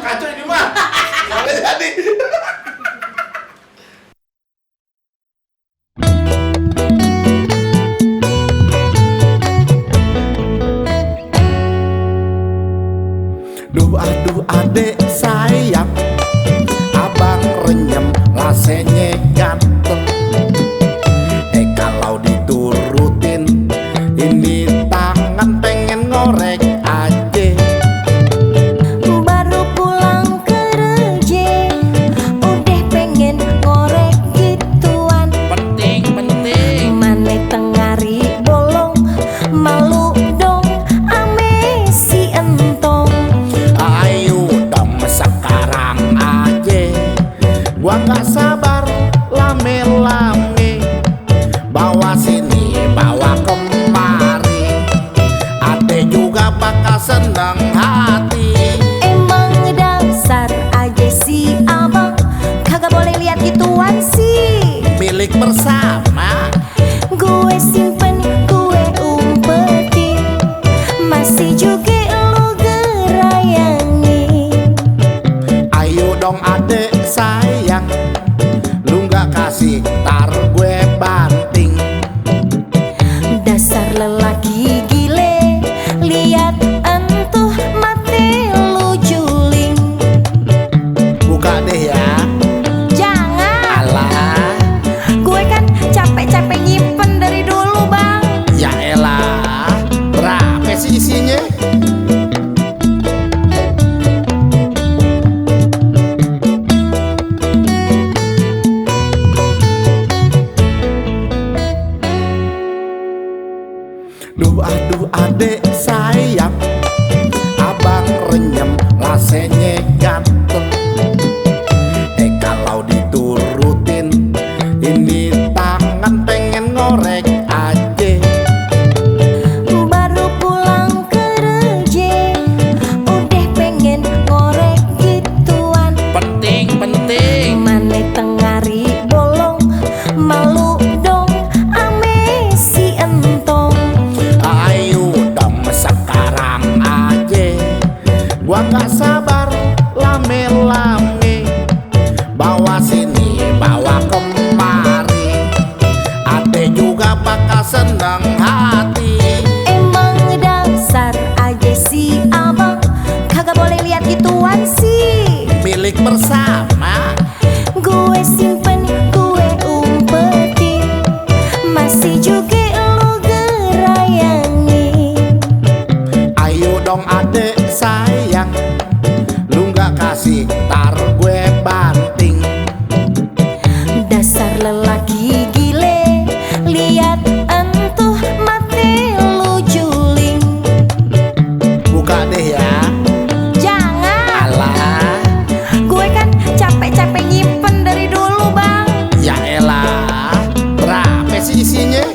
Kacau ini mah. Nggak jadi. Duh aduh adek sayang, abang renyem rasanya ganteng. Kalau diturutin ini tangan pengen ngorek aja. Baru pulang kerja udah pengen ngorek gituan. Penting. Mane tengari bolong malu dong ame si entong. Ayo dong sekarang aja, gua gak sabar lame-lame. Bawa sini, bawa kemari, ade juga bakal seneng hati. Emang dasar aja si abang kagak boleh lihat gituan sih. Milik bersama, Gue simpen, gue umpetin, masih juga lu gerayangin. ayo dong adek sayang, lu gak kasih tar gue banting. Dasar lelaki gile, lihat entuh mati lu juling. Buka deh ya. Jangan, Alah, gue kan capek-capek nyimpen dari dulu bang. ya elah, berapa sih isinya? Duh aduh adek sayang, abang renyem rasanya ganteng. Kalau diturutin ini tangan pengen ngorek aja. Baru pulang kerja udah pengen ngorek gituan. Penting. Mane tengari bolong malu dong ame si entong. Ayo dong sekarang aja, gua gak sabar lame-lame. Bawa sini, bawa kemari, ade juga bakal seneng hati. Emang dasar aja si abang kagak boleh lihat gituan sih. Milik bersama, Gue simpen, gue umpetin, masih juga lu gerayangin. ayo dong adek sayang, lu gak kasih tar gue banting. Dasar lelaki gile, lihat entuh mati lu juling. Buka deh ya. Jangan, Alah, gue kan capek-capek nyimpen dari dulu bang. ya elah, berapa sih isinya?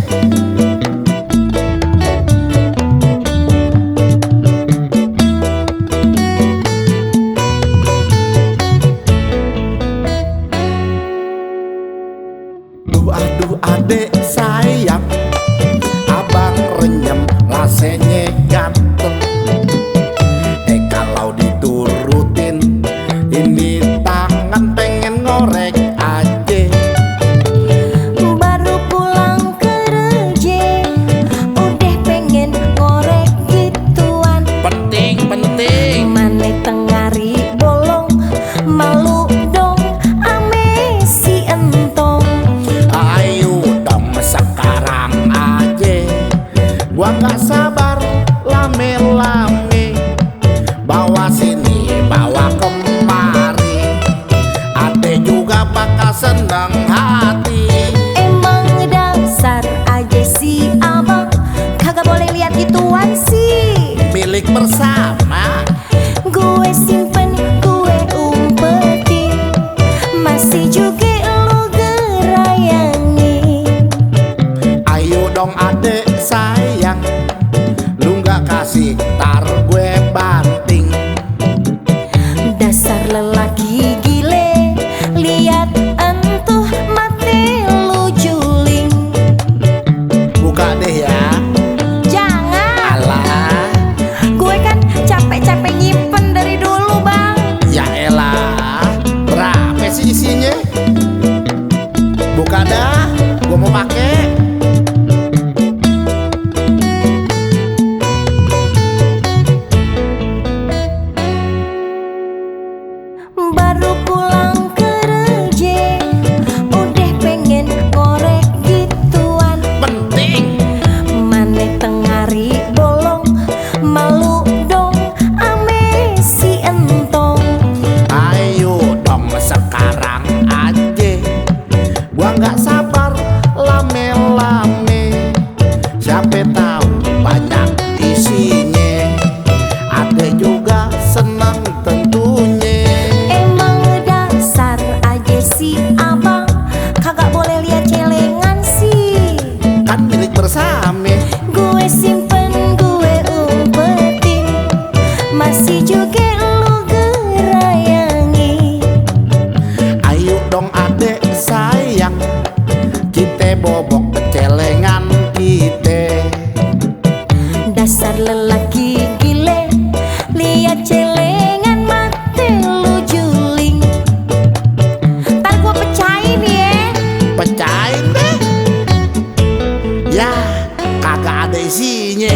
Baru pulang kerja udah pengen ngorek gituan. Penting. Mane tengari bolong malu dong ame si entong. Ayo dong sekarang aja, gua nggak sabar lame-lame. Siapa tahu banyak isinya, ada juga senang tentunya. Emang dasar aja si abang, kagak boleh lihat celengan sih. Kan milik bersama. Gue simpen, gue umpetin, masih juga lu gerayangi. Ayo dong adek sayang, kita bobok celengan kita. Dasar lelaki gile, lihat celengan mati lu juling. Ntar gua pecahin ya. Pecahin deh. Ya kagak ada isinya.